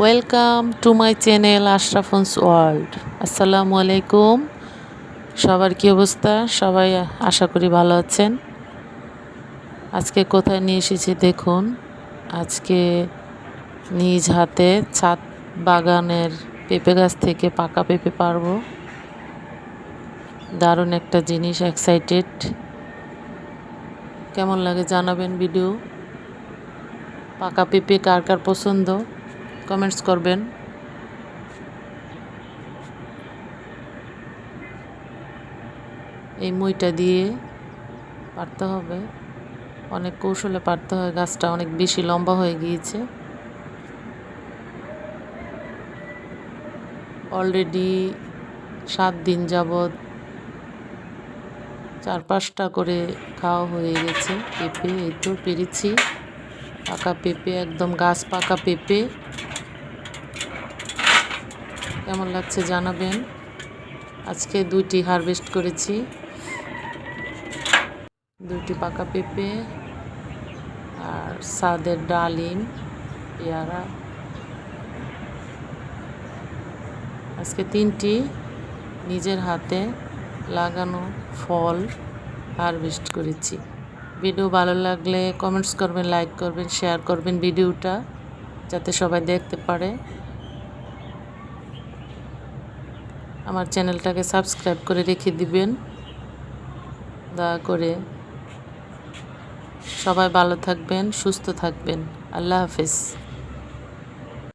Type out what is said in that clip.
Welcome to my channel Ashrafun's world. আসসালামু আলাইকুম। সবার কী অবস্থা? সবাই আশা করি ভালো আছেন। আজকে কোথায় নিয়ে এসেছি দেখুন। আজকে নিজ হাতে ছাদ বাগানের পেঁপে গাছ থেকে পাকা পেঁপে পারবো। দারুণ একটা জিনিস, এক্সাইটেড। কেমন লাগে জানাবেন ভিডিও। পাকা পেঁপে কার কার পছন্দ কমেন্টস করবেন। এই মুইটা দিয়ে পারতে হবে, অনেক কৌশলে পারতে হয়। গাছটা অনেক বেশি লম্বা হয়ে গিয়েছে। অলরেডি 7 দিন যাবৎ 4-5টা করে খাওয়া হয়ে গেছে পেঁপে। এই তো পেরেছি পাকা পেঁপে, একদম গাছ পাকা পেঁপে। কেমন লাগছে জানাবেন। আজকে 2টি হারভেস্ট করেছি, 2টি পাকা পেঁপে আর ছাদের ডালিম, পেয়ারা। আজকে 3টি নিজের হাতে লাগানো ফল হারভেস্ট করেছি। ভিডিও ভালো লাগলে কমেন্টস করবেন, লাইক করবেন, শেয়ার করবেন ভিডিওটা, যাতে সবাই দেখতে পারে। আমার চ্যানেলটাকে সাবস্ক্রাইব করে রেখে দিবেন দয়া করে। সবাই ভালো থাকবেন, সুস্থ থাকবেন। আল্লাহ হাফেজ।